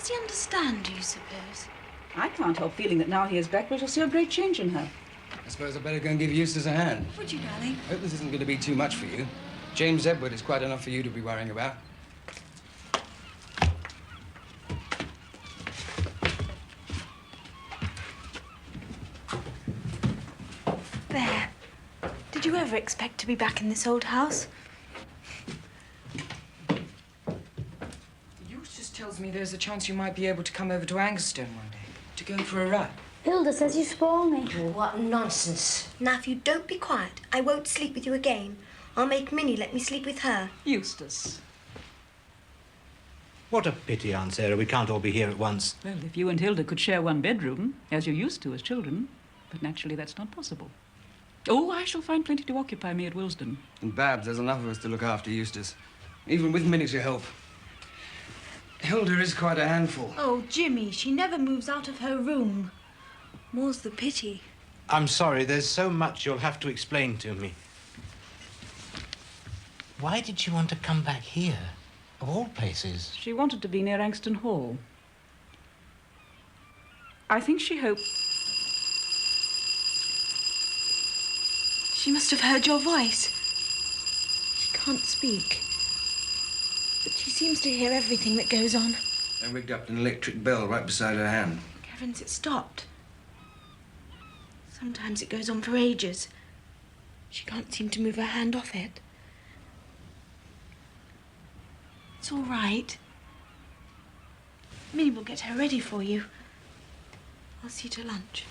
Does he understand, do you suppose? I can't help feeling that now he is back, we shall see a great change in her. I suppose I'd better go and give Eustace a hand. Would you, darling? I hope this isn't going to be too much for you. James Edward is quite enough for you to be worrying about. There. Did you ever expect to be back in this old house? Eustace tells me there's a chance you might be able to come over to Angerstone one day to go for a ride. Hilda says you spoil me. Oh, what nonsense. Now, if you don't be quiet, I won't sleep with you again. I'll make Minnie let me sleep with her. Eustace. What a pity, Aunt Sarah, we can't all be here at once. Well, if you and Hilda could share one bedroom, as you used to as children, but naturally that's not possible. Oh, I shall find plenty to occupy me at Willesden. And Babs, there's enough of us to look after Eustace, even with Minnie to help. Hilda is quite a handful. Oh, Jimmy, she never moves out of her room. More's the pity. I'm sorry, there's so much you'll have to explain to me. Why did she want to come back here, of all places? She wanted to be near Angerstone Hall. I think she hoped... She must have heard your voice. She can't speak. But she seems to hear everything that goes on. I rigged up an electric bell right beside her hand. Heavens, it stopped. Sometimes it goes on for ages. She can't seem to move her hand off it. It's all right. Minnie will get her ready for you. I'll see you to lunch.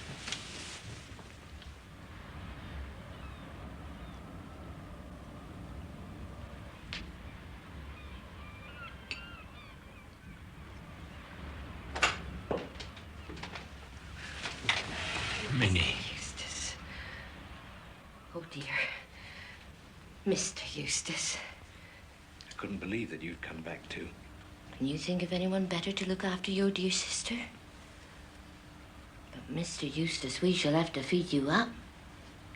Minnie. Eustace. Oh, dear. Mr. Eustace. I couldn't believe that you'd come back too. Can you think of anyone better to look after your dear sister? But, Mr. Eustace, we shall have to feed you up.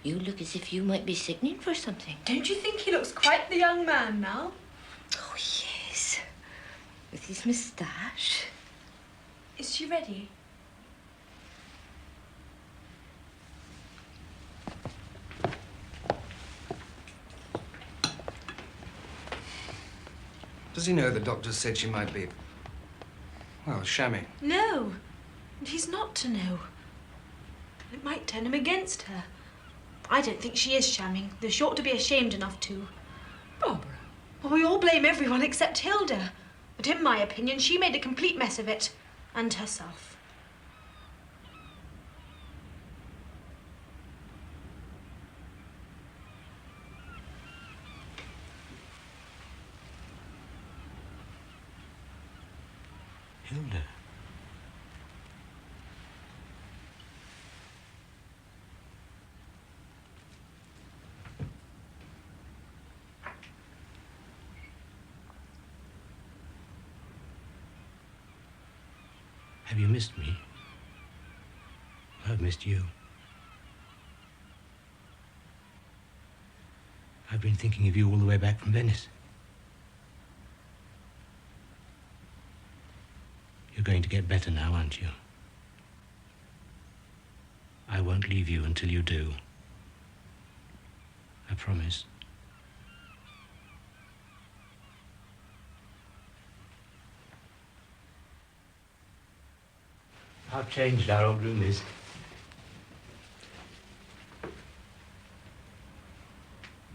You look as if you might be sickening for something. Don't you think he looks quite the young man now? Oh, yes. With his moustache. Is she ready? Does he know the doctor said she might be, well, shamming? No. And he's not to know. It might turn him against her. I don't think she is shamming, though she ought to be ashamed enough to. Barbara. Well, we all blame everyone except Hilda. But in my opinion, she made a complete mess of it. And herself. Hilda. Have you missed me? I've missed you. I've been thinking of you all the way back from Venice. You're going to get better now, aren't you? I won't leave you until you do. I promise. How changed our old room is.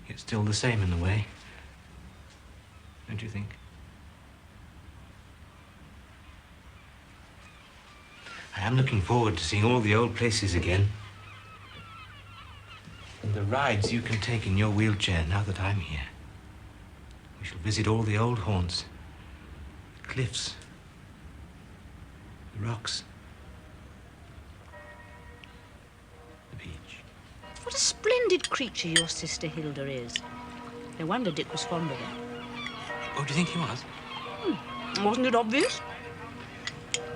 It's still the same in a way. Don't you think? I am looking forward to seeing all the old places again. And the rides you can take in your wheelchair now that I'm here. We shall visit all the old haunts. The cliffs. The rocks. The beach. What a splendid creature your sister Hilda is. No wonder Dick was fond of her. Oh, do you think he was? Wasn't it obvious?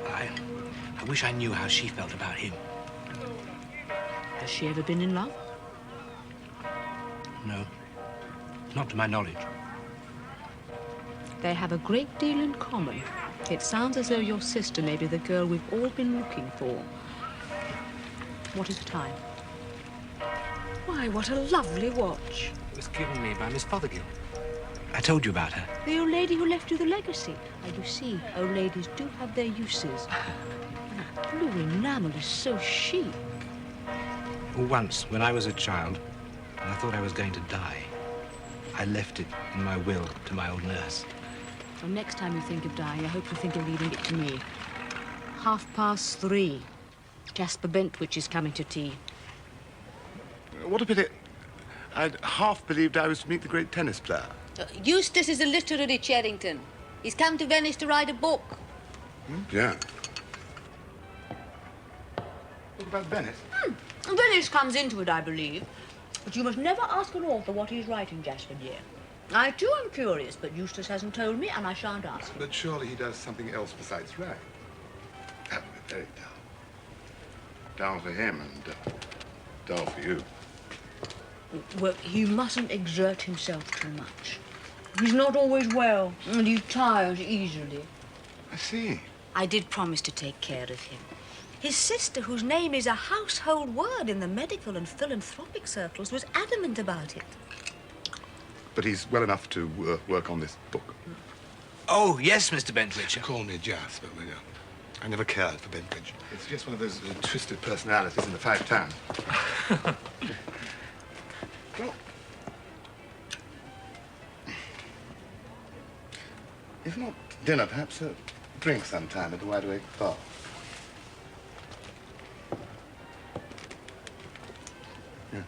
I wish I knew how she felt about him. Has she ever been in love? No. Not to my knowledge. They have a great deal in common. It sounds as though your sister may be the girl we've all been looking for. What is the time? Why, what a lovely watch. It was given me by Miss Fothergill. I told you about her. The old lady who left you the legacy. You see, old ladies do have their uses. That blue enamel is so chic. Once, when I was a child, and I thought I was going to die, I left it in my will to my old nurse. So next time you think of dying, I hope you think of leaving it to me. 3:30. Jasper Bentwich is coming to tea. What a pity. I'd half believed I was to meet the great tennis player. Eustace is a literary Cherrington. He's come to Venice to write a book. Yeah. What about Venice? Venice comes into it, I believe. But you must never ask an author what he's writing, Jasper, dear. I, too, am curious, but Eustace hasn't told me, and I shan't ask. But surely he does something else besides write. That would be very dull. Dull for him and dull for you. Well, he mustn't exert himself too much. He's not always well, and he tires easily. I see. I did promise to take care of him. His sister, whose name is a household word in the medical and philanthropic circles, was adamant about it. But he's well enough to work on this book. Oh, yes, Mr. Bentwich. Call me Jasper, will you? I never cared for Bentwich. It's just one of those twisted personalities in the Five Towns. Well, if not dinner, perhaps a drink sometime at the Wide Awake Bar. Yeah.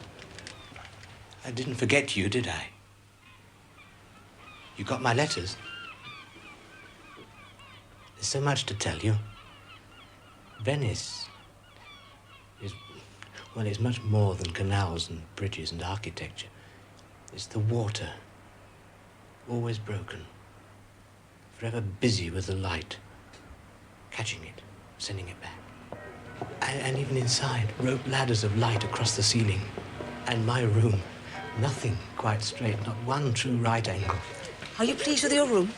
I didn't forget you, did I? You got my letters? There's so much to tell you. Venice is, well, it's much more than canals and bridges and architecture. It's the water, always broken, forever busy with the light, catching it, sending it back. And even inside, rope ladders of light across the ceiling. And my room, nothing quite straight, not one true right angle. Are you pleased with your room?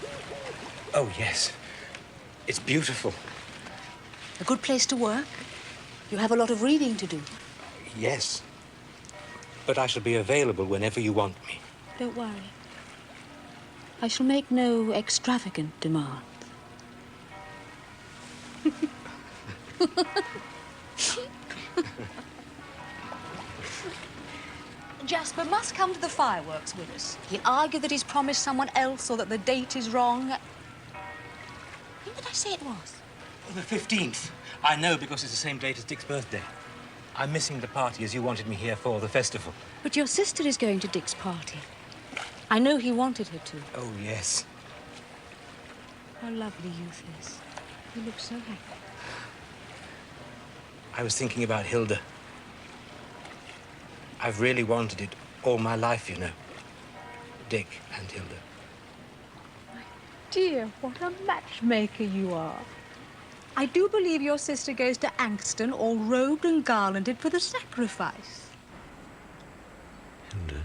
Oh, yes. It's beautiful. A good place to work? You have a lot of reading to do. Yes. But I shall be available whenever you want me. Don't worry. I shall make no extravagant demands. Jasper must come to the fireworks with us. He'll argue that he's promised someone else or that the date is wrong. When did I say it was? The 15th. I know, because it's the same date as Dick's birthday. I'm missing the party as you wanted me here for, the festival. But your sister is going to Dick's party. I know he wanted her to. Oh, yes. How lovely youth is. You look so happy. I was thinking about Hilda. I've really wanted it all my life, you know. Dick and Hilda. Dear, what a matchmaker you are. I do believe your sister goes to Anxton all robed and garlanded for the sacrifice. Hilda,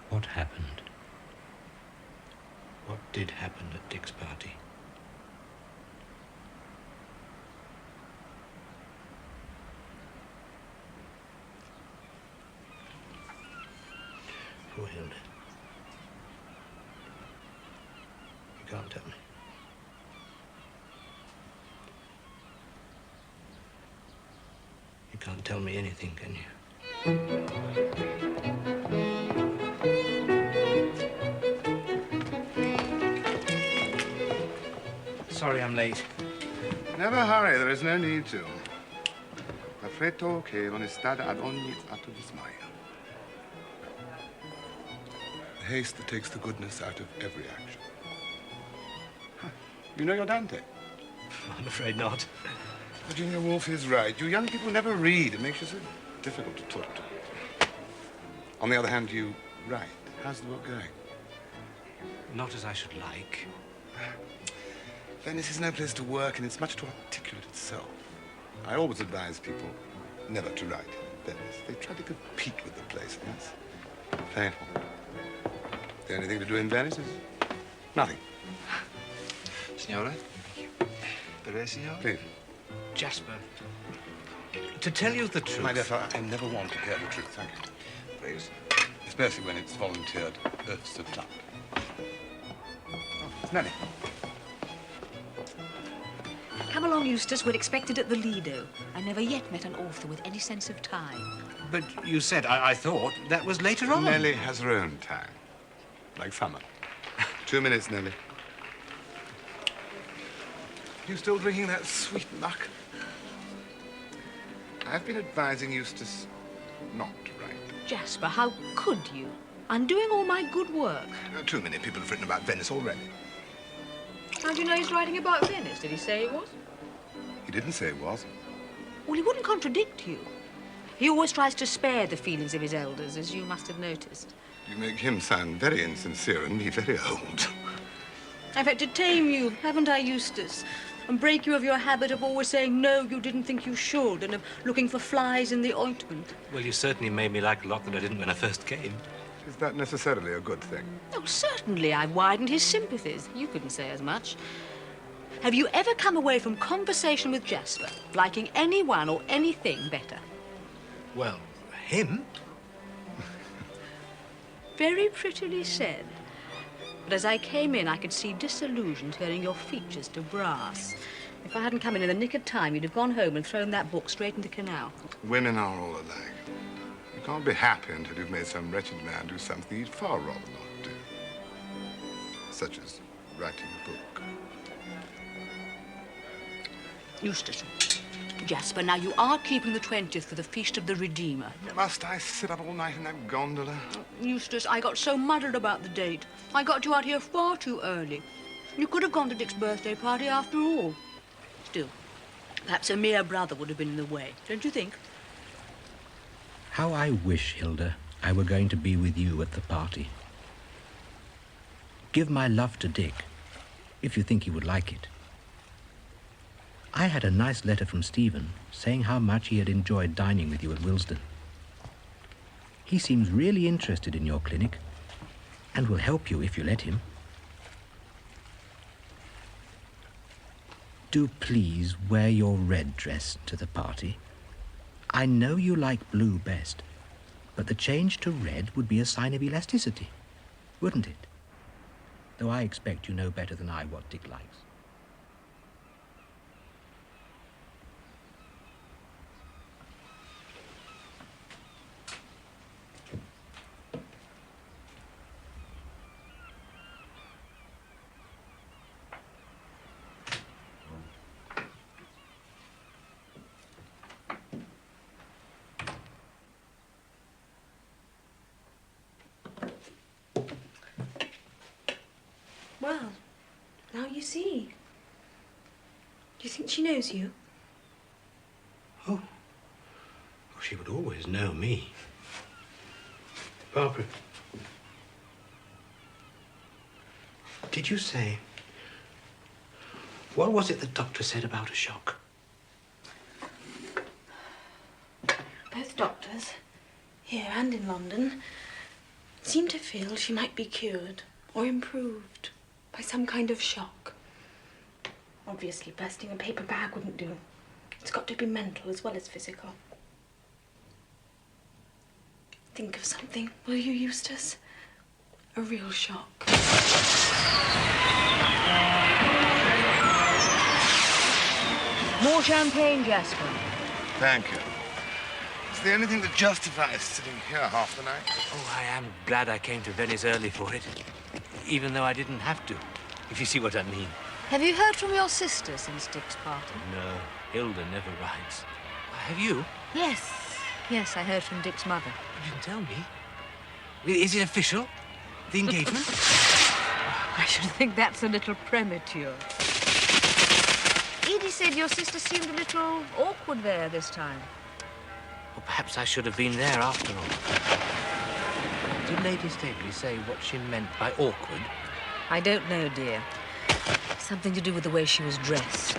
what happened? What did happen at Dick's party? Poor Hilda. You can't tell me. You can't tell me anything, can you? Sorry I'm late. Never hurry, there is no need to. Affretto che l'onestà ad ogni atto di smaglio. The haste that takes the goodness out of every action. Huh. You know your Dante? I'm afraid not. Virginia Woolf is right. You young people never read. It makes you so difficult to talk to. On the other hand, you write. How's the work going? Not as I should like. Venice is no place to work, and it's much too articulate itself. I always advise people never to write in Venice. They try to compete with the place, and that's painful. The only thing to do in Venice is nothing. signora. Per lei, signor? Please. Jasper, to tell you the truth... My dear fellow, I never want to hear the truth, thank you. Please. Especially when it's volunteered earths of tongue. Oh, it's Nellie. Come along, Eustace. We're expected at the Lido. I never yet met an author with any sense of time. But you said, I thought, that was later on. Nellie has her own time. Like summer. 2 minutes, Nellie. You still drinking that sweet muck? I've been advising Eustace not to write. Jasper, how could you? I'm doing all my good work. Too many people have written about Venice already. How do you know he's writing about Venice? Did he say he was? He didn't say it was. Well, he wouldn't contradict you. He always tries to spare the feelings of his elders, as you must have noticed. You make him sound very insincere and me very old. I've had to tame you, haven't I, Eustace? And break you of your habit of always saying no, you didn't think you should, and of looking for flies in the ointment. Well, you certainly made me like a lot that I didn't when I first came. Is that necessarily a good thing? Oh, certainly I've widened his sympathies. You couldn't say as much. Have you ever come away from conversation with Jasper liking anyone or anything better? Well, him? Very prettily said. But as I came in, I could see disillusion turning your features to brass. If I hadn't come in the nick of time, you'd have gone home and thrown that book straight in the canal. Women are all alike. You can't be happy until you've made some wretched man do something he'd far rather not do. Such as writing a book. Eustace. Jasper, now you are keeping the 20th for the Feast of the Redeemer. Must I sit up all night in that gondola? Eustace, I got so muddled about the date. I got you out here far too early. You could have gone to Dick's birthday party after all. Still, perhaps a mere brother would have been in the way, don't you think? How I wish, Hilda, I were going to be with you at the party. Give my love to Dick, if you think he would like it. I had a nice letter from Stephen saying how much he had enjoyed dining with you at Willesden. He seems really interested in your clinic and will help you if you let him. Do please wear your red dress to the party. I know you like blue best, but the change to red would be a sign of elasticity, wouldn't it? Though I expect you know better than I what Dick likes. Well, now you see. Do you think she knows you? Oh, she would always know me. Barbara, did you say... What was it the doctor said about a shock? Both doctors, here and in London, seem to feel she might be cured or improved by some kind of shock. Obviously, bursting a paper bag wouldn't do. It's got to be mental as well as physical. Think of something, will you, Eustace? A real shock. More champagne, Jasper. Thank you. It's the only thing that justifies sitting here half the night. Oh, I am glad I came to Venice early for it, even though I didn't have to, if you see what I mean. Have you heard from your sister since Dick's party? No, Hilda never writes. Have you? Yes. Yes, I heard from Dick's mother. You didn't tell me. Is it official? The engagement? I should think that's a little premature. Edie said your sister seemed a little awkward there this time. Well, perhaps I should have been there after all. Did Lady Staveley say what she meant by awkward? I don't know, dear. Something to do with the way she was dressed.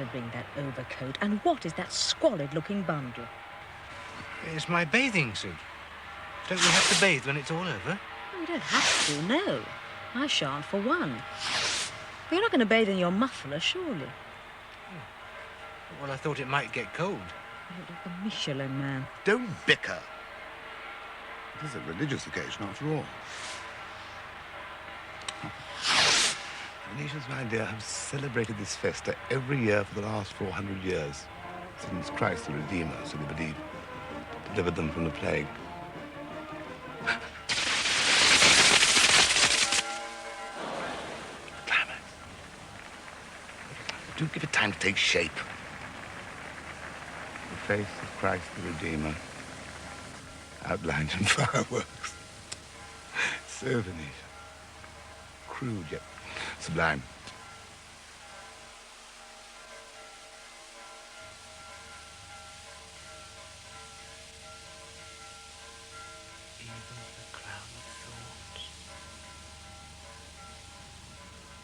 better bring that overcoat. And what is that squalid-looking bundle? It's my bathing suit. Don't we have to bathe when it's all over? Oh, you don't have to, no. I shan't for one. But you're not going to bathe in your muffler, surely. Well, I thought it might get cold. You look like a Michelin man. Don't bicker. It is a religious occasion, after all. Nations, my dear, have celebrated this festa every year for the last 400 years, since Christ the Redeemer, so they believe, delivered them from the plague. Climax. Do give it time to take shape. The face of Christ the Redeemer, outlined in fireworks. So Venetian. Crude yet sublime. Even the crown of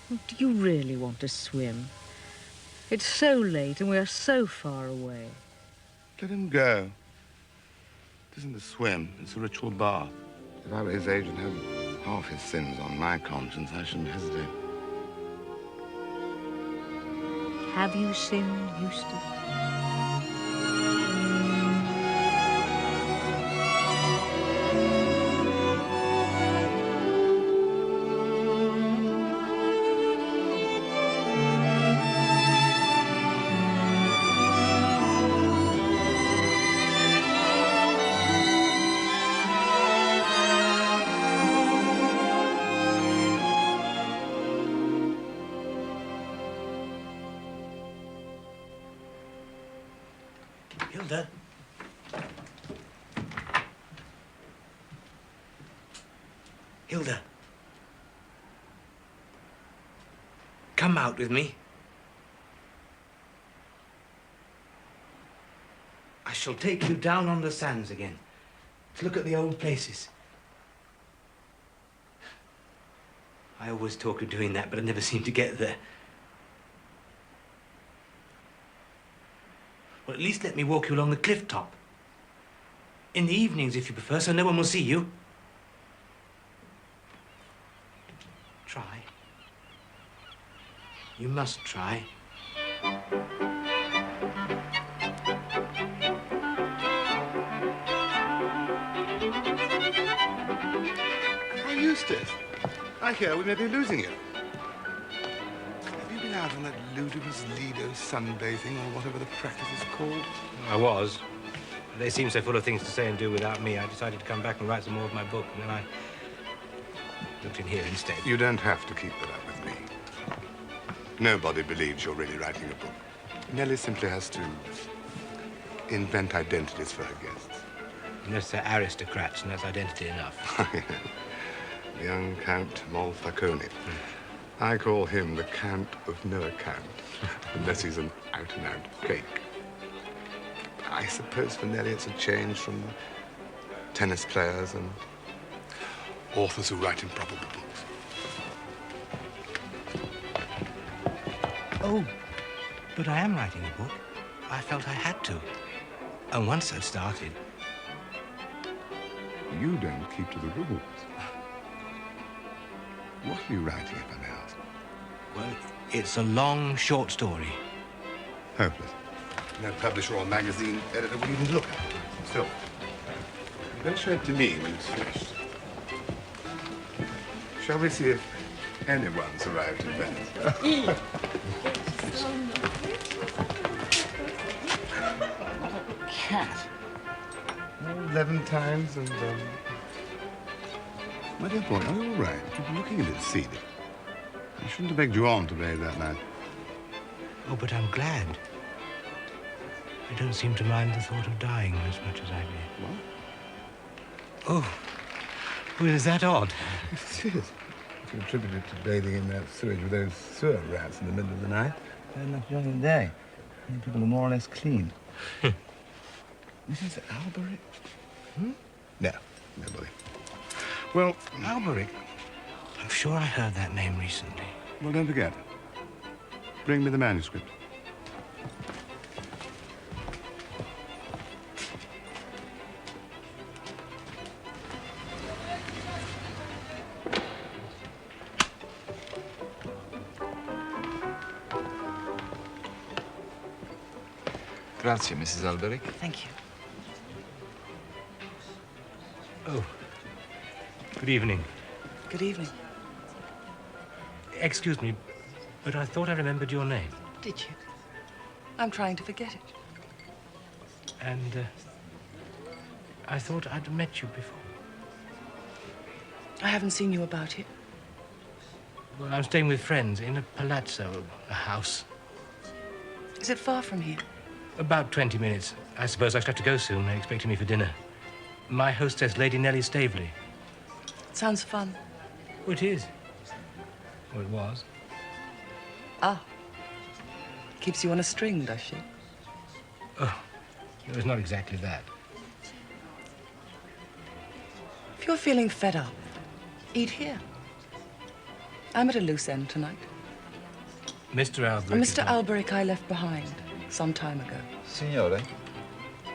thorns. Do you really want to swim? It's so late and we are so far away. Let him go. It isn't a swim, it's a ritual bath. If I were his age and had half his sins on my conscience, I shouldn't hesitate. Have you sinned, Eustace? Hilda? Hilda? Come out with me. I shall take you down on the sands again to look at the old places. I always talk of doing that, but I never seem to get there. Well, at least let me walk you along the cliff top. In the evenings, if you prefer, so no one will see you. Try. You must try. Oh, Eustace, I hear we may be losing you. Have you been out on that ludicrous Lido sunbathing, or whatever the practice is called? I was. They seemed so full of things to say and do without me, I decided to come back and write some more of my book, and then I looked in here instead. You don't have to keep that up with me. Nobody believes you're really writing a book. Nellie simply has to invent identities for her guests. Unless they're aristocrats, and that's identity enough. Young Count Malfacone. I call him the Count of no account, unless he's an out-and-out fake. I suppose for Nellie it's a change from tennis players and authors who write improbable books. Oh, but I am writing a book. I felt I had to. And once I've started... You don't keep to the rules. What are you writing, if I may ask? Well, it's a long, short story. Hopeless. No publisher or magazine editor will even look at it. Still, you better show it to me when it's finished. Shall we see if anyone's arrived in Venice? Cat. 11 times and, My dear boy, are you all right? You've been looking a little seedy. I shouldn't have egged you on to bathe that night. Oh, but I'm glad. I don't seem to mind the thought of dying as much as I did. What? Oh, well, is that odd? Yes, it is. If you attribute it to bathing in that sewage with those sewer rats in the middle of the night, very much during the day. And people are more or less clean. Mrs. Alberic? No, nobody. Well, Alberic? I'm sure I heard that name recently. Well, don't forget. Bring me the manuscript. Grazie, Mrs. Alberic. Thank you. Oh, good evening. Good evening. Excuse me, but I thought I remembered your name. Did you? I'm trying to forget it. And I thought I'd met you before. I haven't seen you about here. Well, I'm staying with friends in a palazzo, a house. Is it far from here? About 20 minutes. I suppose I shall have to go soon. They're expecting me for dinner. My hostess, Lady Nellie Staveley. Sounds fun. Oh, it is. Or it was. Ah. Keeps you on a string, does she? Oh, it was not exactly that. If you're feeling fed up, eat here. I'm at a loose end tonight. Mr. Alberic. Mr. Alberic I left behind some time ago. Signore?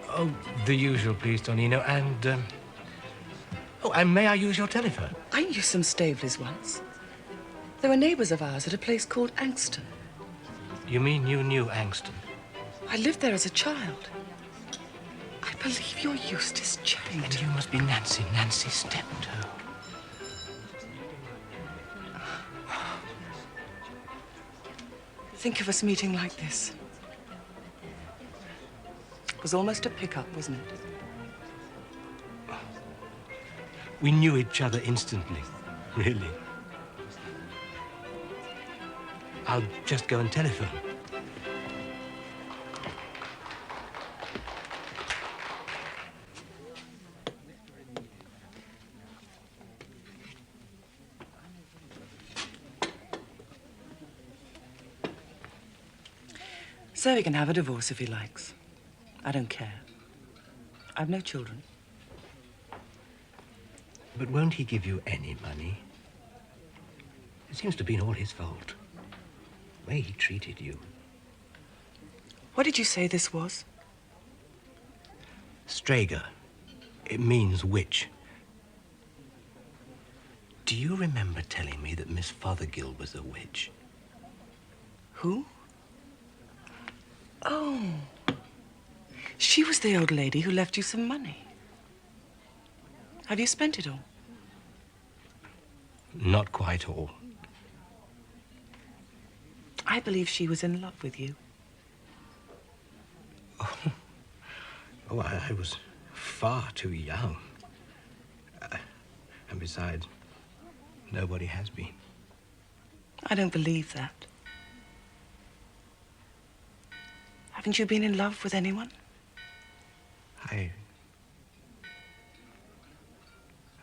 Oh, the usual, please, Tonino. And, oh, and may I use your telephone? I knew some Staveleys once. They were neighbors of ours at a place called Angston. You mean you knew Angston? I lived there as a child. I believe you're Eustace Cherrington. And you must be Nancy Steptoe. Think of us meeting like this. It was almost a pickup, wasn't it? We knew each other instantly, really. I'll just go and telephone. So he can have a divorce if he likes. I don't care. I've no children. But won't he give you any money? It seems to have been all his fault. The way he treated you. What did you say this was? Strega. It means witch. Do you remember telling me that Miss Fothergill was a witch? Who? Oh. She was the old lady who left you some money. Have you spent it all? Not quite all. I believe she was in love with you. Oh, I was far too young. And besides, nobody has been. I don't believe that. Haven't you been in love with anyone? I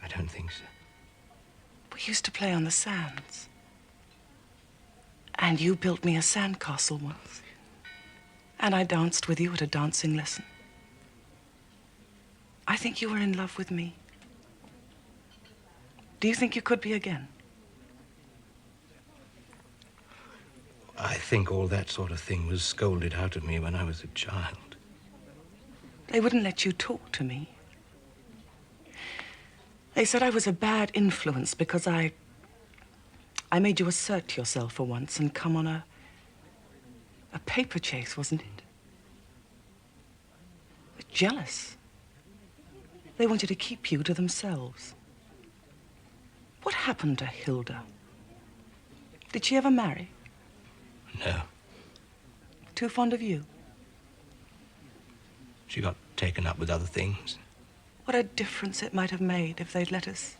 don't think so. We used to play on the sands. And you built me a sandcastle once. And I danced with you at a dancing lesson. I think you were in love with me. Do you think you could be again? I think all that sort of thing was scolded out of me when I was a child. They wouldn't let you talk to me. They said I was a bad influence because I made you assert yourself for once and come on a paper chase, wasn't it? They're jealous. They wanted to keep you to themselves. What happened to Hilda? Did she ever marry? No. Too fond of you? She got taken up with other things. What a difference it might have made if they'd let us.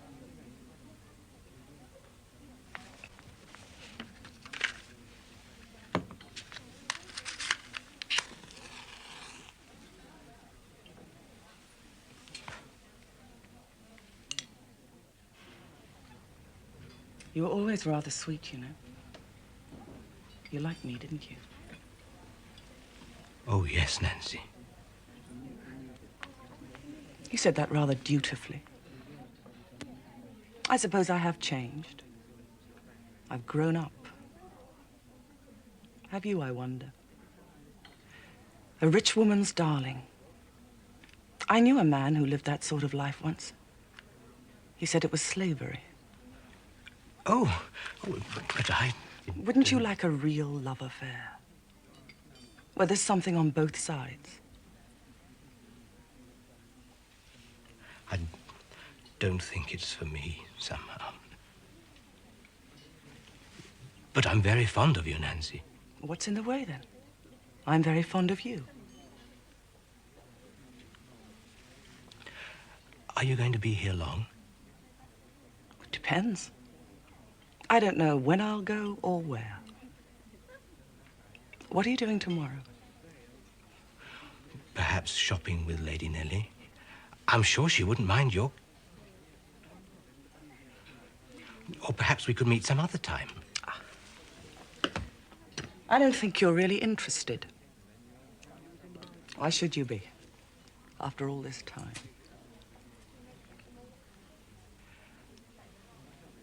You were always rather sweet, you know. You liked me, didn't you? Oh, yes, Nancy. You said that rather dutifully. I suppose I have changed. I've grown up. Have you, I wonder? A rich woman's darling. I knew a man who lived that sort of life once. He said it was slavery. Oh, but I... Wouldn't you like a real love affair? Where there's something on both sides? I don't think it's for me, somehow. But I'm very fond of you, Nancy. What's in the way, then? I'm very fond of you. Are you going to be here long? It depends. I don't know when I'll go or where. What are you doing tomorrow? Perhaps shopping with Lady Nellie. I'm sure she wouldn't mind your... Or perhaps we could meet some other time. I don't think you're really interested. Why should you be, after all this time?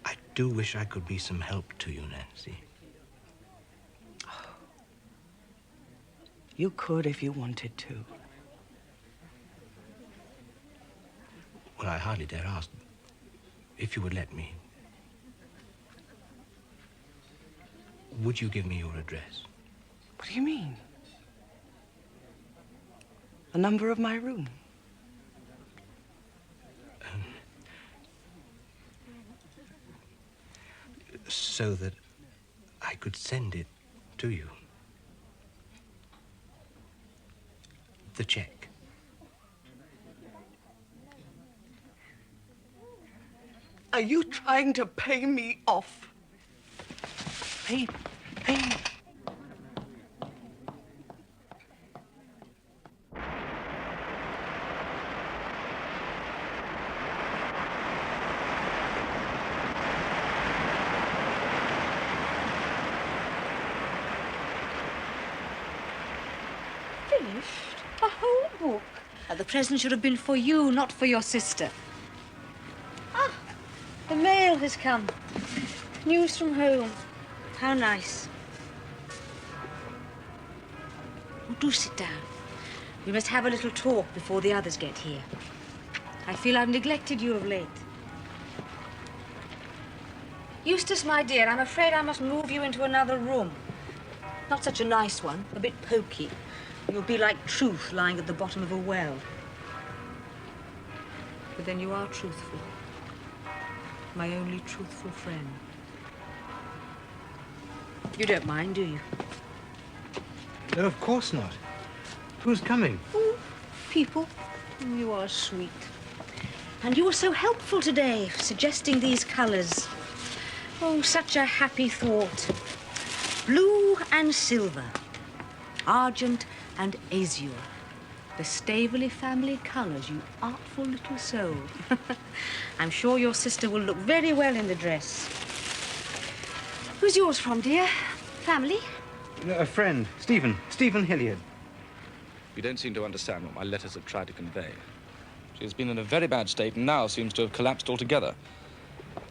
I do wish I could be some help to you, Nancy. You could if you wanted to. Well, I hardly dare ask. If you would let me. Would you give me your address? What do you mean? The number of my room? So that I could send it to you. The check. Are you trying to pay me off? Pay me. Finished? A whole book? The present should have been for you, not for your sister. Ah, the mail has come. News from home. How nice. Well, do sit down. We must have a little talk before the others get here. I feel I've neglected you of late. Eustace, my dear, I'm afraid I must move you into another room. Not such a nice one, a bit poky. You'll be like truth lying at the bottom of a well. But then you are truthful. My only truthful friend. You don't mind, do you? No, of course not. Who's coming? Oh, people. You are sweet. And you were so helpful today, suggesting these colors. Oh, such a happy thought. Blue and silver. Argent and azure. The Staveley family colors, you artful little soul. I'm sure your sister will look very well in the dress. Who's yours from, dear? Family? A friend, Stephen Hilliard. You don't seem to understand what my letters have tried to convey. She has been in a very bad state and now seems to have collapsed altogether.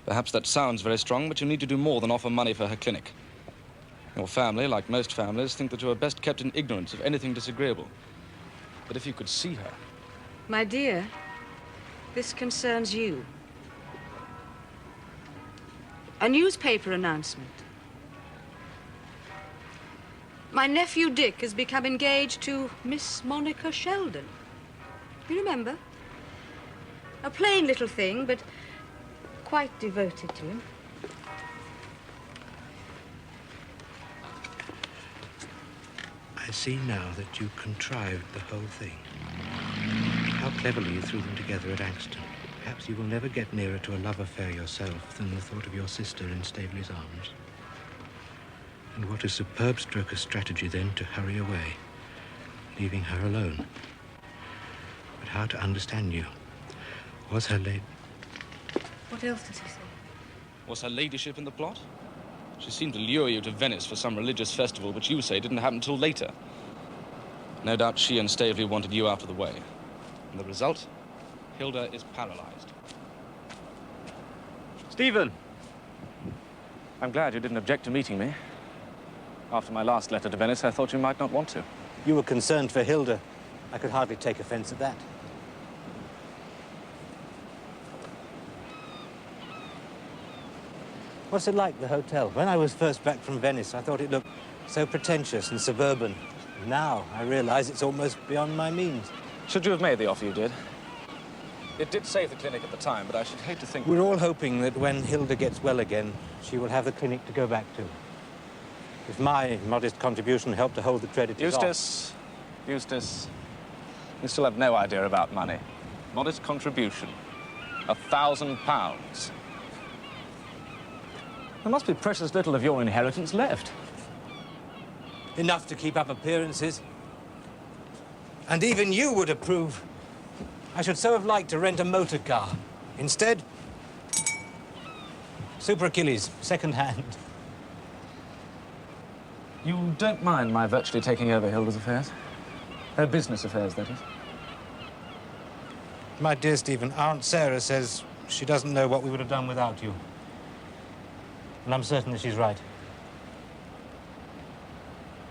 Perhaps that sounds very strong, but you need to do more than offer money for her clinic. Your family, like most families, think that you are best kept in ignorance of anything disagreeable. But if you could see her... My dear, this concerns you. A newspaper announcement. My nephew Dick has become engaged to Miss Monica Sheldon. You remember? A plain little thing, but quite devoted to him. I see now that you contrived the whole thing. How cleverly you threw them together at Angstone. Perhaps you will never get nearer to a love affair yourself than the thought of your sister in Staveley's arms. And what a superb stroke of strategy, then, to hurry away, leaving her alone. But how to understand you? Was her lady... What else does he say? Was her ladyship in the plot? She seemed to lure you to Venice for some religious festival, which you say didn't happen till later. No doubt she and Staveley wanted you out of the way. And the result? Hilda is paralyzed. Stephen! I'm glad you didn't object to meeting me. After my last letter to Venice, I thought you might not want to. You were concerned for Hilda. I could hardly take offense at that. What's it like, the hotel? When I was first back from Venice, I thought it looked so pretentious and suburban. Now, I realize it's almost beyond my means. Should you have made the offer you did? It did save the clinic at the time, but I should hate to think... We're all hoping that when Hilda gets well again, she will have the clinic to go back to. If my modest contribution helped to hold the creditors Eustace, Eustace, you still have no idea about money. Modest contribution. £1,000. There must be precious little of your inheritance left. Enough to keep up appearances. And even you would approve. I should so have liked to rent a motor car. Instead, Super Achilles, second-hand. You don't mind my virtually taking over Hilda's affairs? Her business affairs, that is. My dear Stephen, Aunt Sarah says she doesn't know what we would have done without you. And I'm certain that she's right.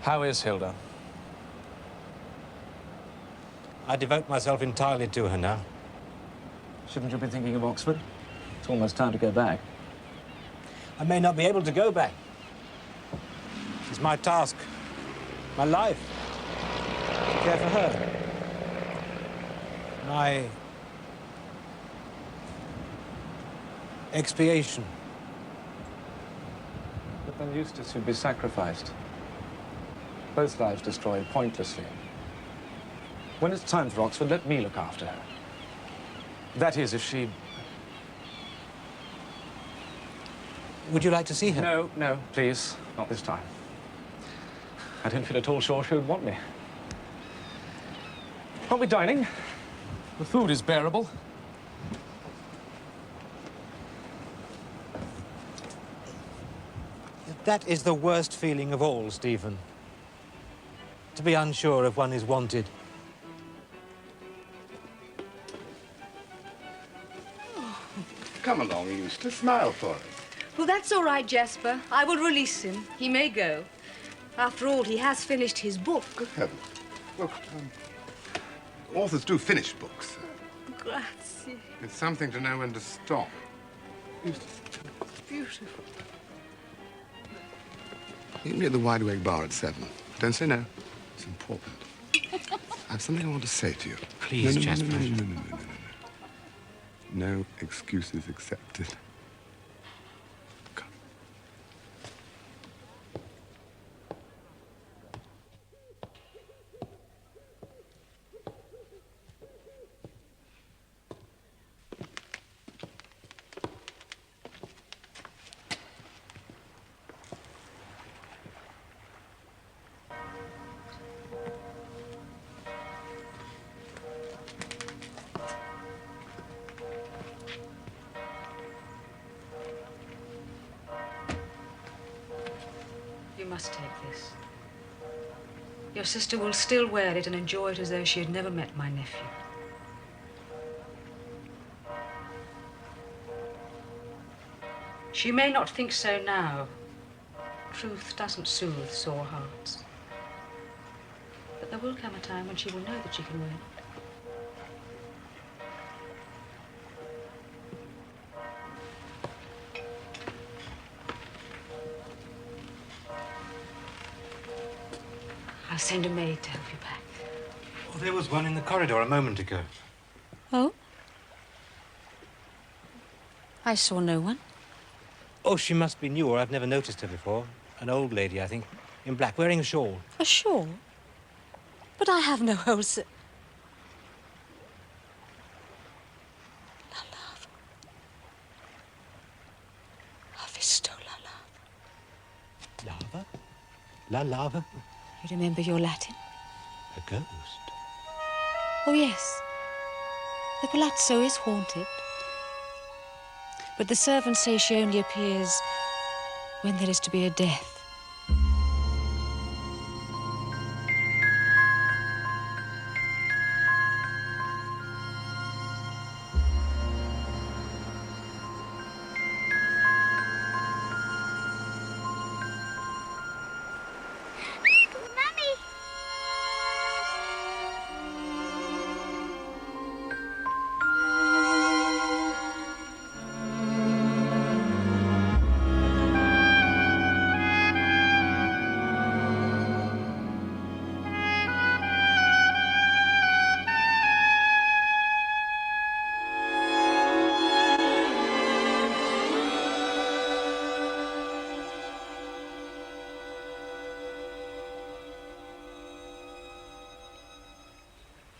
How is Hilda? I devote myself entirely to her now. Shouldn't you be thinking of Oxford? It's almost time to go back. I may not be able to go back. It's my task, my life, to care for her. My expiation. But then Eustace would be sacrificed. Both lives destroyed pointlessly. When it's time for Oxford, let me look after her. That is, if she... Would you like to see her? No, no, please, not this time. I don't feel at all sure she would want me. Aren't we dining? The food is bearable. That is the worst feeling of all, Stephen. To be unsure if one is wanted. Come along, Eustace. Smile for us. Well, that's all right, Jasper. I will release him. He may go. After all, he has finished his book. Good heavens. Look, authors do finish books. Grazie. It's something to know when to stop. Eustace. Beautiful. Meet me at the Wide Awake Bar at 7. Don't say no. It's important. I have something I want to say to you. Please, Jasper. No excuses accepted. Come. You must take this. Your sister will still wear it and enjoy it as though she had never met my nephew. She may not think so now. Truth doesn't soothe sore hearts. But there will come a time when she will know that she can wear it. I'll send a maid to help you pack. Oh, there was one in the corridor a moment ago. Oh? I saw no one. Oh, she must be new, or I've never noticed her before. An old lady, I think, in black, wearing a shawl. A shawl? But I have no hose. La love. Ho visto la love. Lava? La lava? You remember your Latin? A ghost? Oh, yes. The palazzo is haunted. But the servants say she only appears when there is to be a death.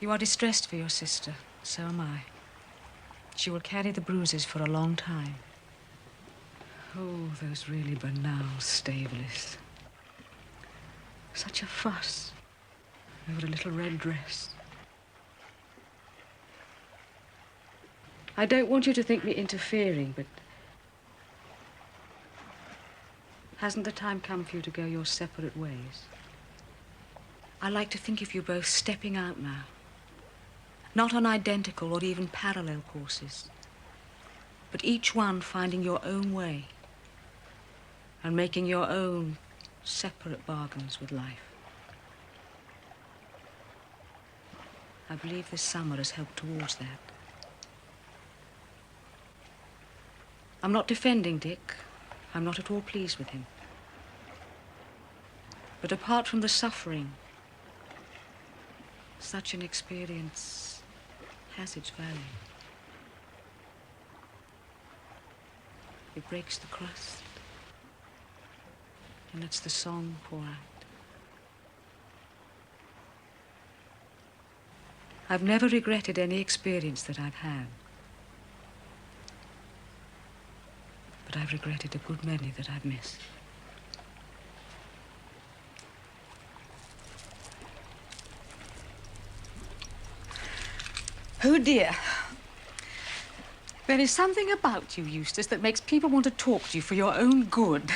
You are distressed for your sister. So am I. She will carry the bruises for a long time. Oh, those really banal Staveleys. Such a fuss over a little red dress. I don't want you to think me interfering, but hasn't the time come for you to go your separate ways? I like to think of you both stepping out now. Not on identical or even parallel courses, but each one finding your own way and making your own separate bargains with life. I believe this summer has helped towards that. I'm not defending Dick. I'm not at all pleased with him. But apart from the suffering, such an experience has its value. It breaks the crust and lets the song pour out. I've never regretted any experience that I've had. But I've regretted a good many that I've missed. Oh, dear. There is something about you, Eustace, that makes people want to talk to you for your own good.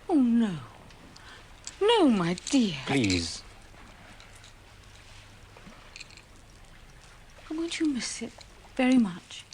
Oh, no. No, my dear. Please. Won't you miss it very much?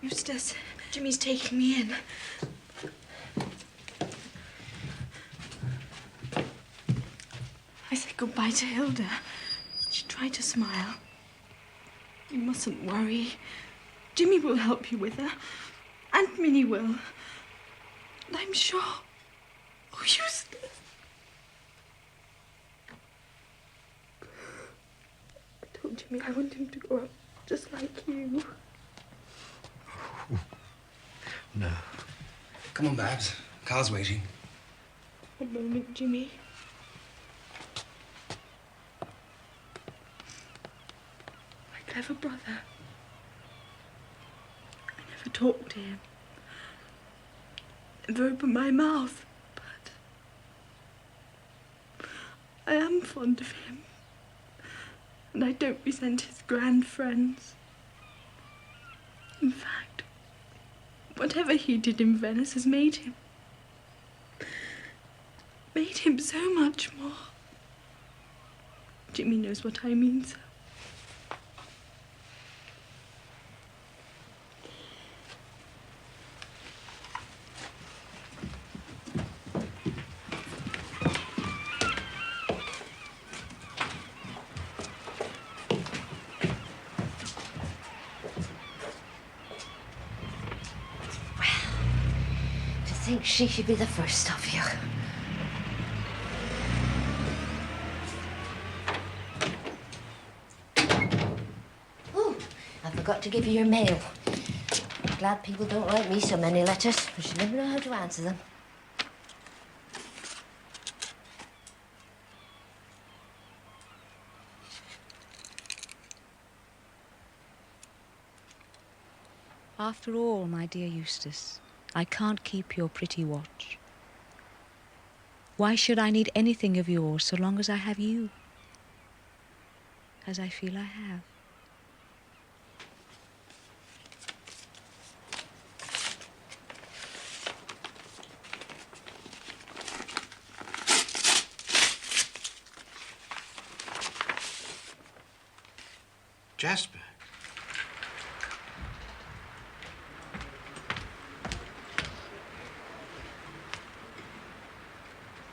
Eustace, Jimmy's taking me in. I said goodbye to Hilda. She tried to smile. You mustn't worry. Jimmy will help you with her. And Minnie will. And I'm sure. Oh, Eustace. I told Jimmy I want him to grow up just like you. No. Come on, Babs. Car's waiting. A moment, Jimmy. My clever brother. I never talked to him. Never opened my mouth, but I am fond of him. And I don't resent his grand friends. In fact, whatever he did in Venice has made him so much more. Jimmy knows what I mean, sir. To think she should be the first of you. Oh, I forgot to give you your mail. Glad people don't write me so many letters. I should never know how to answer them. After all, my dear Eustace, I can't keep your pretty watch. Why should I need anything of yours so long as I have you? As I feel I have. Jasper.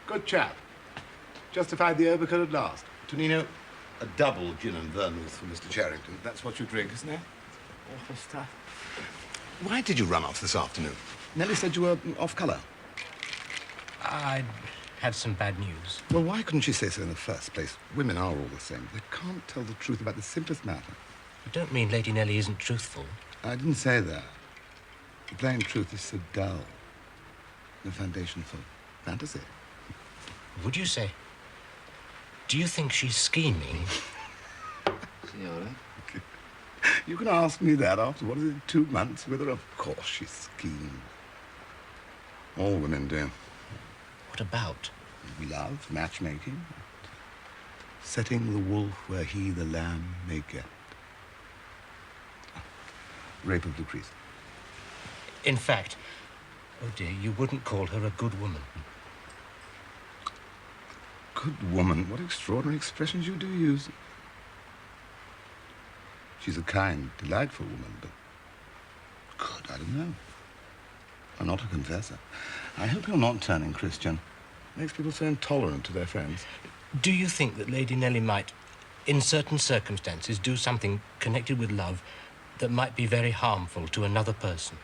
Good chap. Justified the overcoat at last. Tonino, a double gin and vermouth for Mr. Charrington. That's what you drink, isn't it? Awful stuff. Why did you run off this afternoon? Nellie said you were off colour. I had some bad news. Well, why couldn't she say so in the first place? Women are all the same. They can't tell the truth about the simplest matter. You don't mean Lady Nellie isn't truthful? I didn't say that. The plain truth is so dull. The foundation for fantasy. Would you say? Do you think she's scheming? Signora? You can ask me that after, what is it, 2 months with her? Of course she schemes. All women do. What about? We love matchmaking. Setting the wolf where he, the lamb, may get. Rape of Lucrece. In fact, oh dear, you wouldn't call her a good woman. Good woman? What extraordinary expressions you do use. She's a kind, delightful woman, but good, I don't know. I'm not a confessor. I hope you're not turning Christian. Makes people so intolerant to their friends. Do you think that Lady Nellie might, in certain circumstances, do something connected with love that might be very harmful to another person?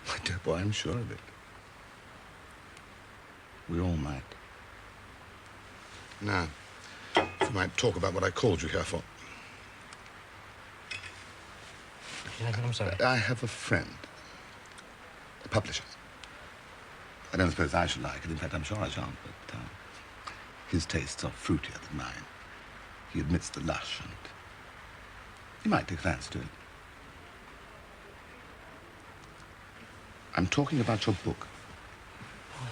My dear boy, I'm sure of it. We all might. Now, if we might talk about what I called you here for. I'm sorry. I have a friend, a publisher. I don't suppose I shall like it. In fact, I'm sure I shan't, but his tastes are fruitier than mine. He admits the lush, and he might take fancy to it. I'm talking about your book.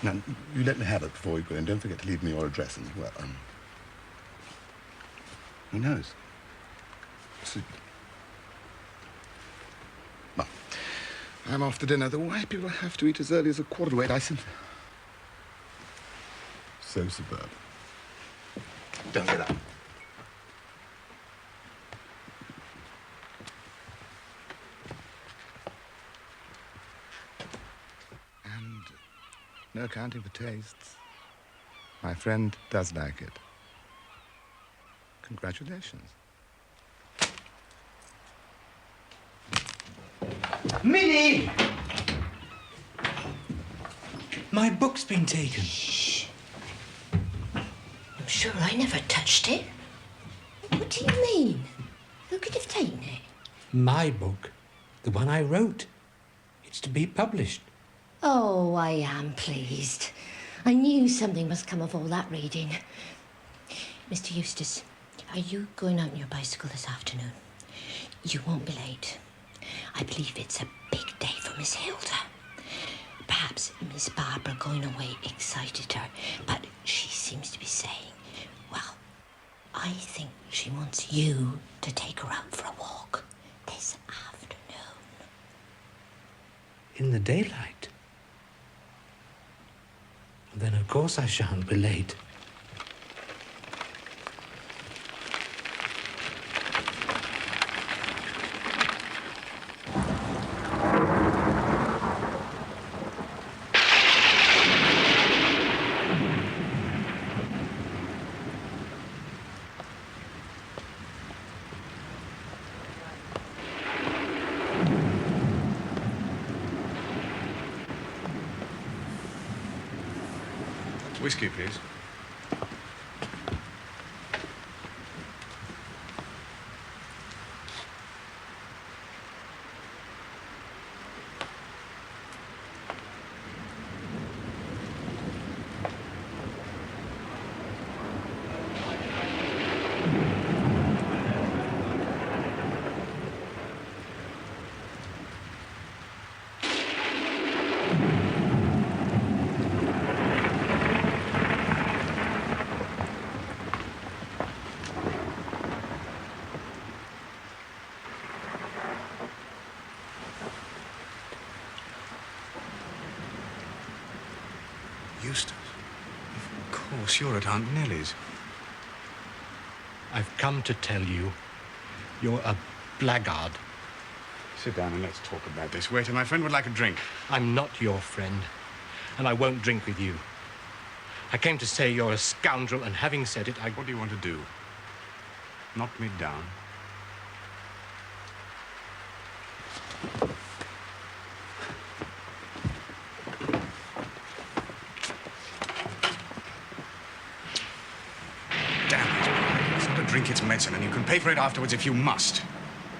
Now, you let me have it before you go in. Don't forget to leave me your address and, well, who knows? So, well, I'm off to dinner. Why people have to eat as early as 7:45? I simply... So superb. Don't get up. And no accounting for tastes. My friend does like it. Congratulations. Minnie! My book's been taken. Shh. I'm sure I never touched it. What do you mean? Who could have taken it? My book. The one I wrote. It's to be published. Oh, I am pleased. I knew something must come of all that reading. Mr. Eustace, are you going out on your bicycle this afternoon? You won't be late. I believe it's a big day for Miss Hilda. Perhaps Miss Barbara going away excited her, but she seems to be saying, well, I think she wants you to take her out for a walk this afternoon. In the daylight? Then of course I shan't be late. Whiskey, please. Eustace, of course, you're at Aunt Nellie's. I've come to tell you, you're a blackguard. Sit down and let's talk about this. Waiter, my friend would like a drink. I'm not your friend, and I won't drink with you. I came to say you're a scoundrel, and having said it, What do you want to do? Knock me down? Damn it. It's not a drink, it's medicine, and you can pay for it afterwards if you must.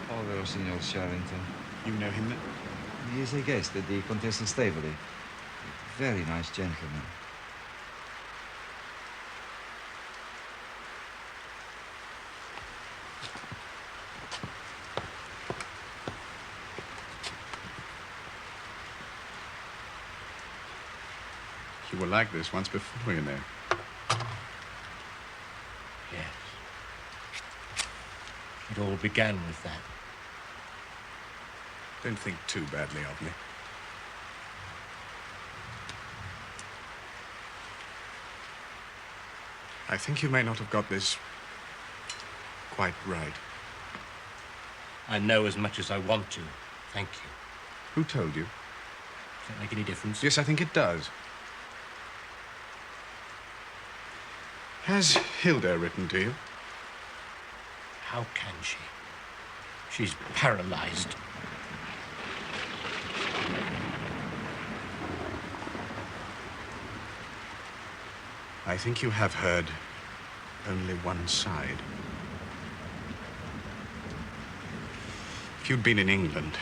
Hello, Signor Sherrington. You know him then? He is a guest at the Contessa's stable. Very nice gentleman. You were like this once before, you know. Yes. It all began with that. Don't think too badly of me. I think you may not have got this quite right. I know as much as I want to. Thank you. Who told you? Does that make any difference? Yes, I think it does. Has Hilda written to you? How can she? She's paralyzed. I think you have heard only one side. If you'd been in England...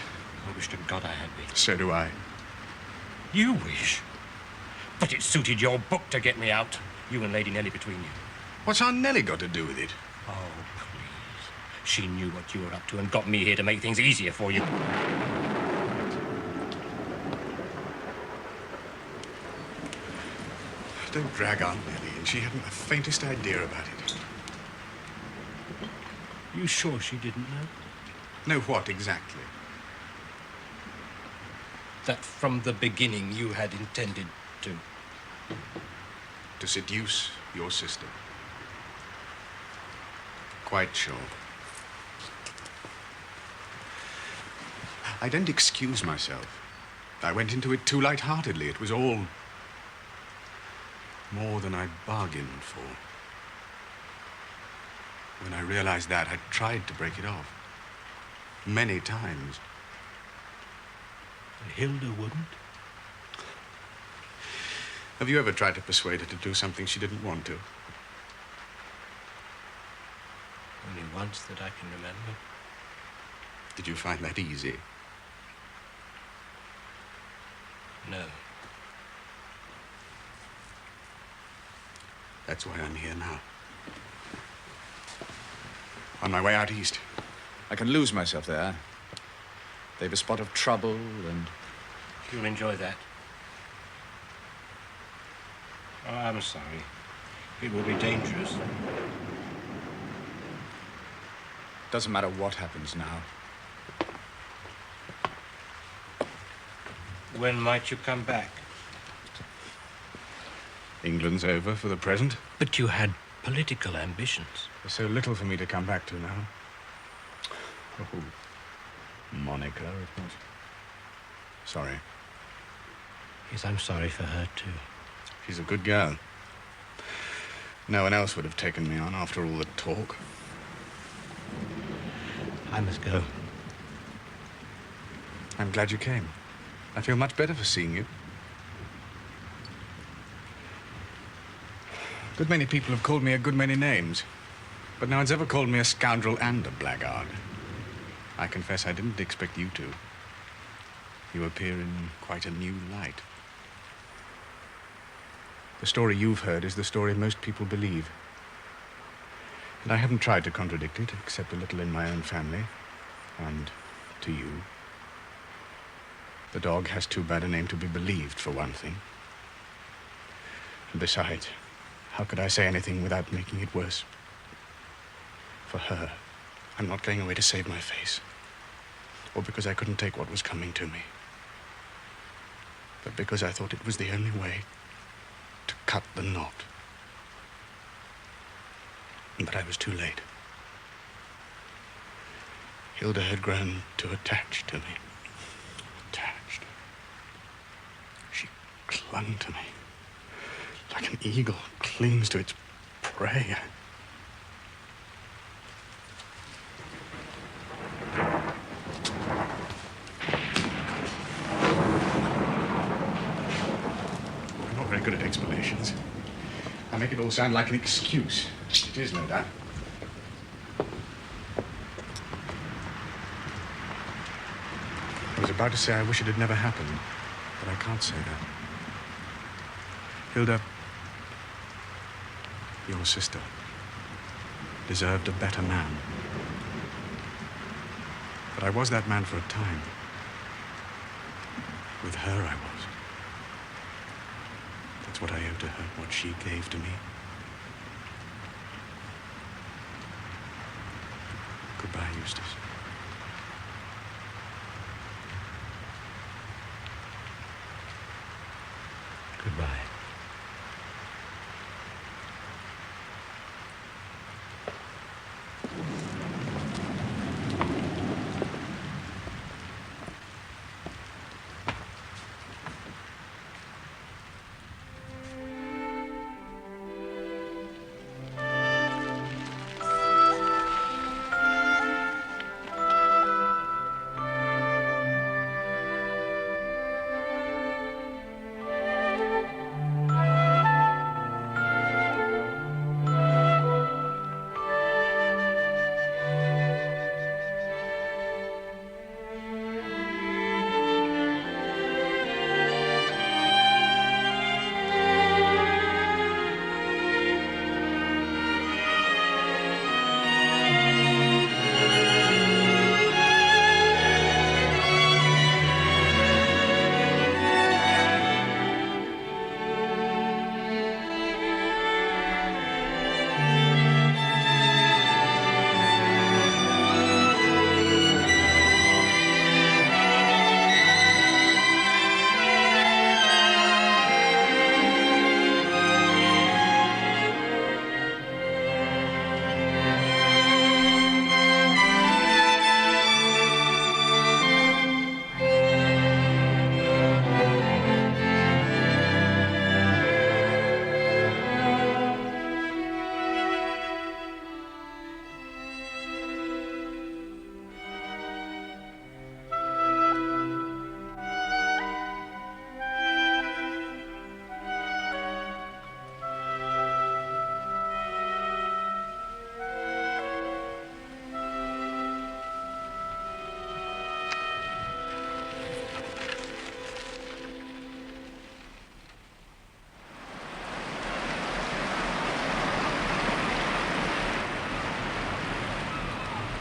I wish to God I had been. So do I. You wish? But it suited your book to get me out. You and Lady Nellie between you. What's Aunt Nellie got to do with it? Oh, please. She knew what you were up to and got me here to make things easier for you. Don't drag Aunt Nellie in. She hadn't the faintest idea about it. You sure she didn't know? Know what exactly? That from the beginning you had intended to... To seduce your sister. Quite sure. I don't excuse myself. I went into it too light-heartedly. It was all more than I bargained for. When I realized that, I tried to break it off. Many times. And Hilda wouldn't? Have you ever tried to persuade her to do something she didn't want to? Only once that I can remember. Did you find that easy? No. That's why I'm here now. On my way out east. I can lose myself there. They've a spot of trouble and... You'll enjoy that. Oh, I'm sorry. It will be dangerous. Doesn't matter what happens now. When might you come back? England's over for the present. But you had political ambitions. There's so little for me to come back to now. Oh, Monica, of course. Sorry. Yes, I'm sorry for her, too. She's a good girl. No one else would have taken me on after all the talk. I must go. I'm glad you came. I feel much better for seeing you. A good many people have called me a good many names, but no one's ever called me a scoundrel and a blackguard. I confess I didn't expect you to. You appear in quite a new light. The story you've heard is the story most people believe. And I haven't tried to contradict it, except a little in my own family, and to you. The dog has too bad a name to be believed, for one thing. And besides, how could I say anything without making it worse? For her, I'm not going away to save my face, or because I couldn't take what was coming to me, but because I thought it was the only way to cut the knot. But I was too late. Hilda had grown too attached to me. Attached. She clung to me like an eagle clings to its prey. it all sound like an excuse. It is, no doubt. I was about to say I wish it had never happened, but I can't say that. Hilda, your sister, deserved a better man. But I was that man for a time. With her, I was. That's what I owe to her, what she gave to me. Goodbye, Eustace. Goodbye.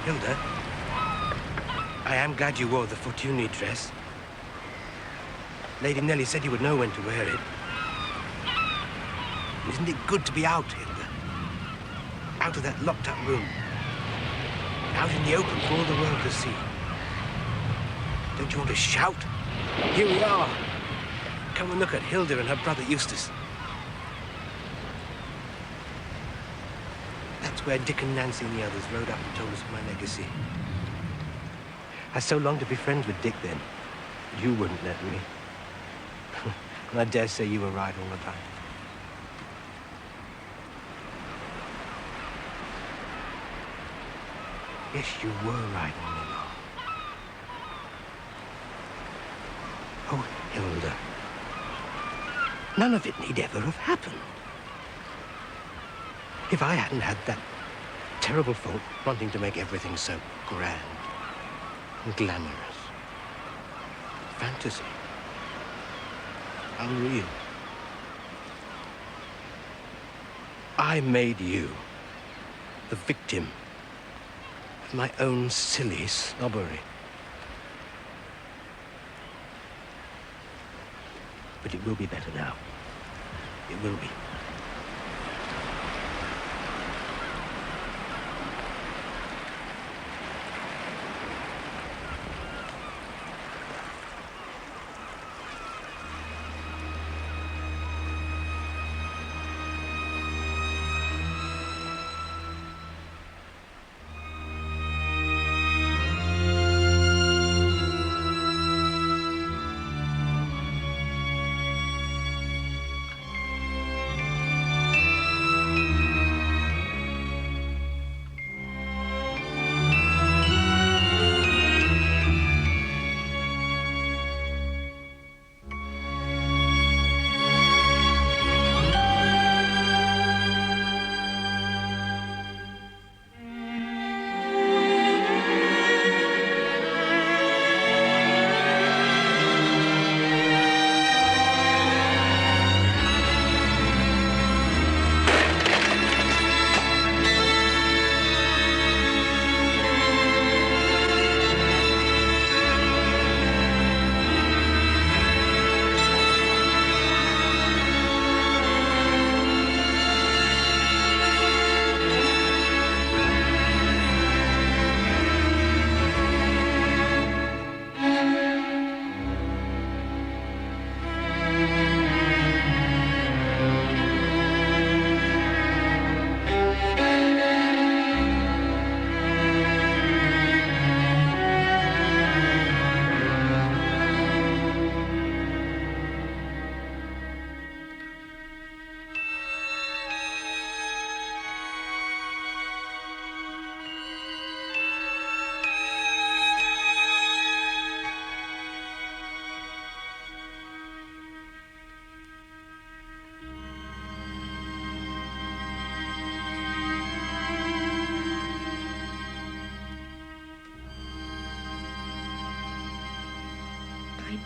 Hilda, I am glad you wore the Fortuny dress. Lady Nellie said you would know when to wear it. Isn't it good to be out, Hilda? Out of that locked-up room. Out in the open for all the world to see. Don't you want to shout? Here we are. Come and look at Hilda and her brother Eustace. That's where Dick and Nancy and the others rode up and told us of my legacy. I so longed to be friends with Dick then. You wouldn't let me. And I dare say you were right all the time. Yes, you were right all along. Oh, Hilda. None of it need ever have happened. If I hadn't had that terrible fault wanting to make everything so grand and glamorous. Fantasy. Unreal. I made you the victim of my own silly snobbery. But it will be better now. It will be.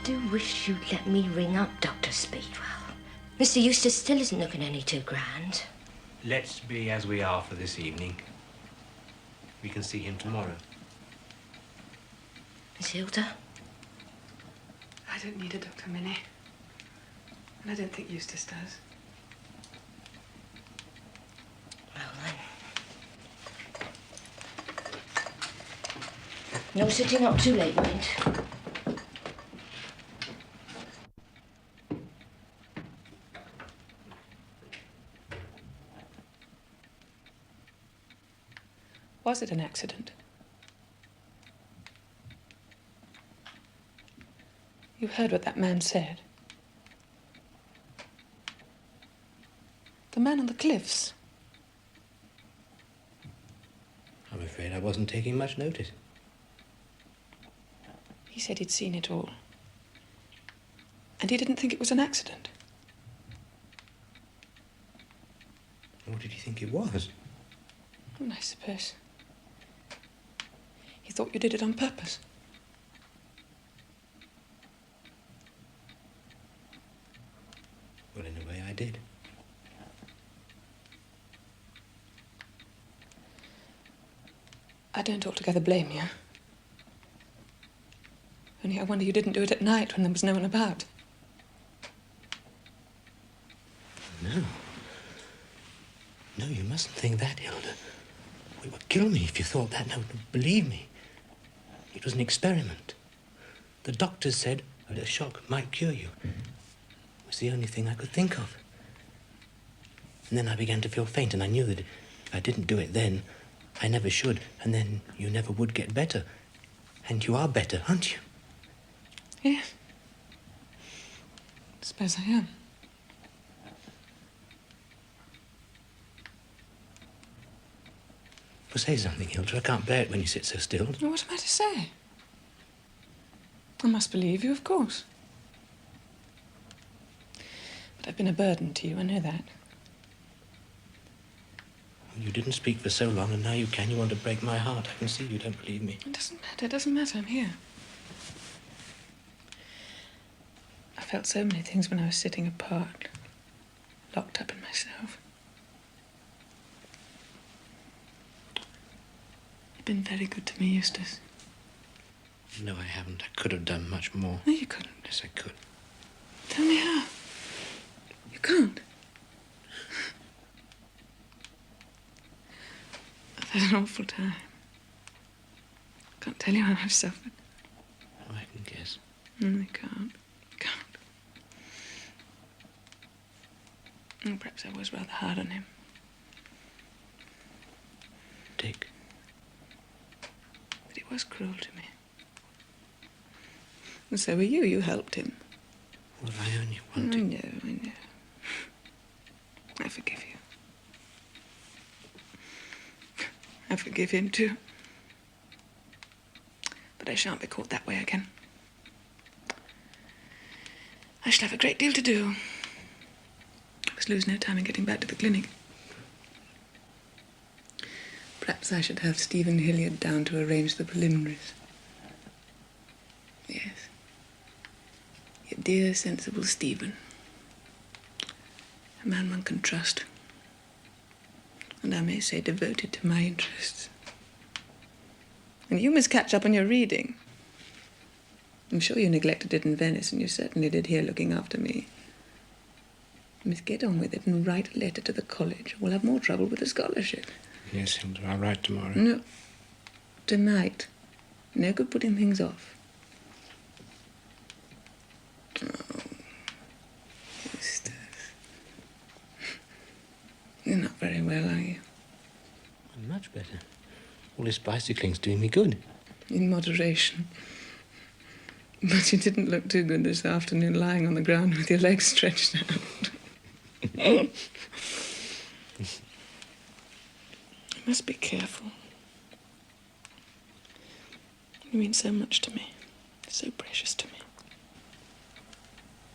do wish you'd let me ring up Dr. Speedwell. Mr. Eustace still isn't looking any too grand. Let's be as we are for this evening. We can see him tomorrow. Miss Hilda? I don't need a Dr. Minnie. And I don't think Eustace does. Well, then. No sitting up too late, mind. Was it an accident? You heard what that man said. The man on the cliffs. I'm afraid I wasn't taking much notice. He said he'd seen it all. And he didn't think it was an accident. What did he think it was? Well, I suppose. He thought you did it on purpose. Well, in a way, I did. I don't altogether blame you. Only I wonder you didn't do it at night when there was no one about. No. No, you mustn't think that, Hilda. It would kill me if you thought that. No, believe me. It was an experiment. The doctors said that a shock might cure you. It was the only thing I could think of. And then I began to feel faint, and I knew that if I didn't do it then, I never should, and then you never would get better. And you are better, aren't you? Yes. I suppose I am. Well, say something, Hilda. I can't bear it when you sit so still. Well, what am I to say? I must believe you, of course. But I've been a burden to you, I know that. You didn't speak for so long, and now you can. You want to break my heart. I can see you don't believe me. It doesn't matter, I'm here. I felt so many things when I was sitting apart, locked up in myself. You've been very good to me, Eustace. No, I haven't. I could have done much more. No, you couldn't. Yes, I could. Tell me how. You can't. I've had an awful time. I can't tell you how I've suffered. Oh, I can guess. No, I can't. Oh, perhaps I was rather hard on him. Dick. But he was cruel to me. And so were you. You helped him. Well, I only wanted... I know. I forgive you. I forgive him too. But I shan't be caught that way again. I shall have a great deal to do. I must lose no time in getting back to the clinic. Perhaps I should have Stephen Hilliard down to arrange the preliminaries. Yes. Your dear, sensible Stephen. A man one can trust. And I may say devoted to my interests. And you must catch up on your reading. I'm sure you neglected it in Venice, and you certainly did here looking after me. You must get on with it and write a letter to the college, or we'll have more trouble with the scholarship. Yes, Hilda, I'll write tomorrow. No. Tonight. No good putting things off. Oh, Eustace. You're not very well, are you? I'm much better. All this bicycling's doing me good. In moderation. But you didn't look too good this afternoon, lying on the ground with your legs stretched out. You must be careful. You mean so much to me. So precious to me.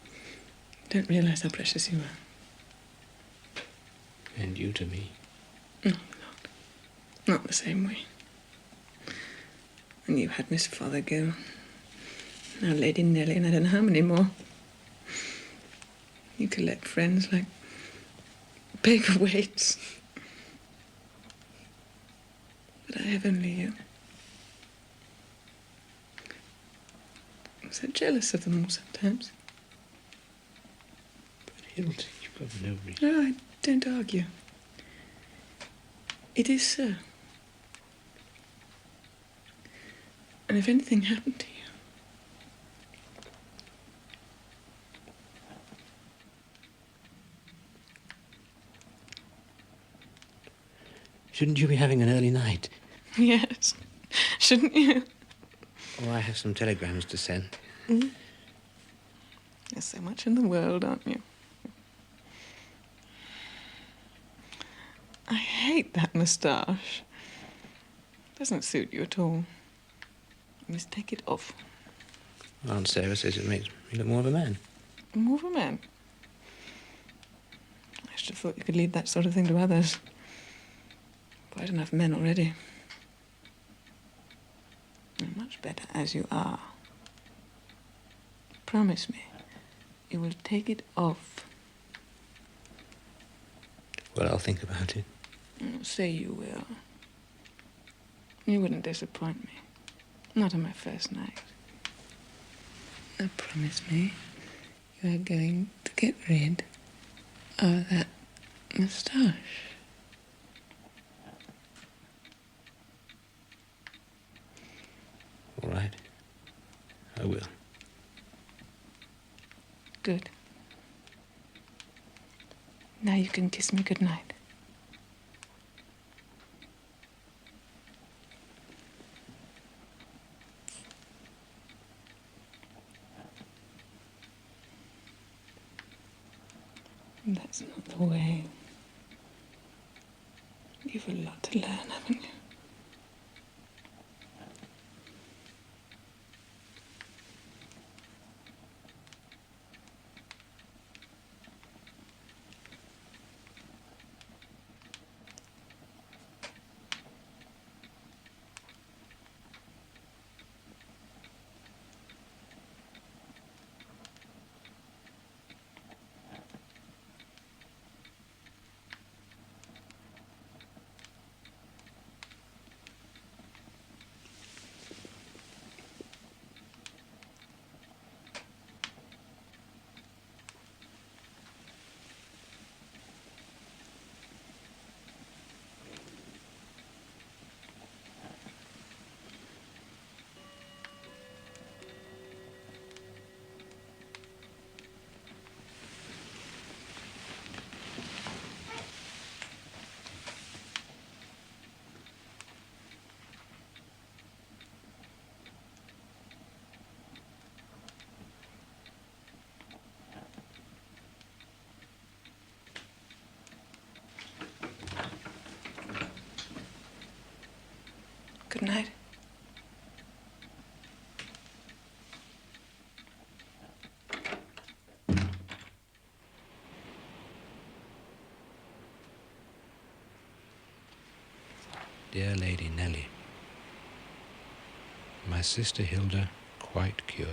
You don't realise how precious you are. And you to me. No, not. Not the same way. And you had Miss Fothergill. Now Lady Nellie, and I don't know how many more. You collect friends like paperweights. But I have only you. I'm so jealous of them all sometimes. But Hilda, you've got no reason. No, I don't argue. It is so. And if anything happened to you, shouldn't you be having an early night? yes, shouldn't you? Oh, I have some telegrams to send. Mm. There's so much in the world, aren't you? I hate that moustache. Doesn't suit you at all. You must take it off. Aunt Sarah says it makes me look more of a man. More of a man? I should have thought you could leave that sort of thing to others. Quite enough men already. You're much better as you are. Promise me, you will take it off. Well, I'll think about it. Say you will. You wouldn't disappoint me. Not on my first night. Now promise me you are going to get rid of that moustache. All right. I will. Good. Now you can kiss me goodnight. That's not the way. You've a lot to learn, haven't you? Good night. Dear Lady Nellie, my sister Hilda quite cured.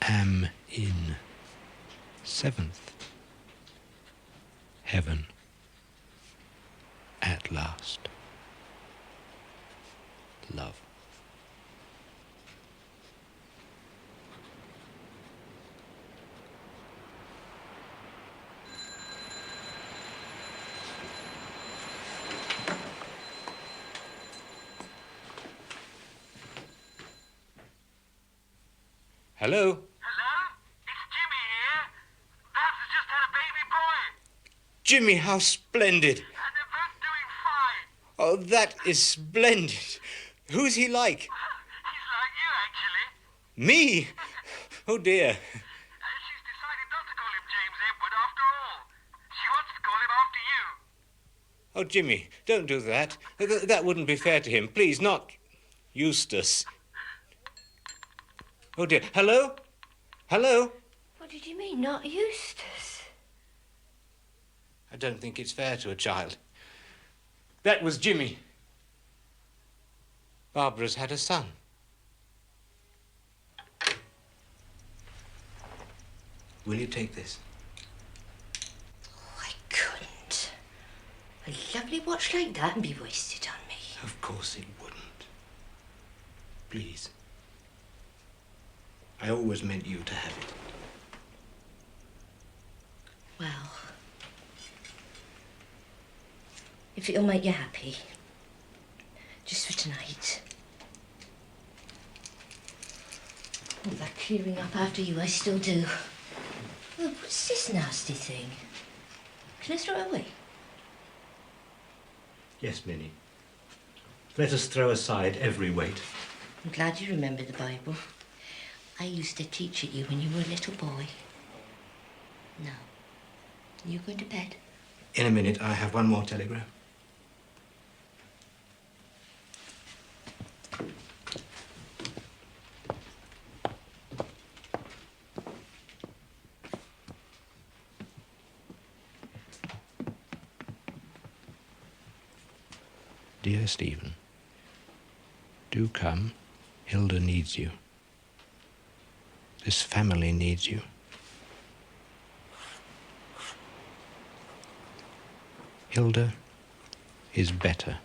Am in 7th heaven at last. Love. Hello? Hello? It's Jimmy here. Babs has just had a baby boy. Jimmy, how splendid. And they're both doing fine. Oh, that is splendid. Who's he like? He's like you, actually. Me? Oh, dear. She's decided not to call him James Edward after all. She wants to call him after you. Oh, Jimmy, don't do that. That wouldn't be fair to him. Please, not Eustace. Oh, dear. Hello? Hello? What did you mean, not Eustace? I don't think it's fair to a child. That was Jimmy. Barbara's had a son. Will you take this? I couldn't. A lovely watch like that and be wasted on me. Of course it wouldn't. Please. I always meant you to have it. Well, if it'll make you happy, just for tonight. All that clearing up after you, I still do. Oh, what's this nasty thing? Can I throw it away? Yes, Minnie. Let us throw aside every weight. I'm glad you remember the Bible. I used to teach it you when you were a little boy. Now, you going to bed? In a minute, I have one more telegram. Dear Stephen, do come. Hilda needs you. This family needs you. Hilda is better.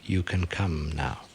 You can come now.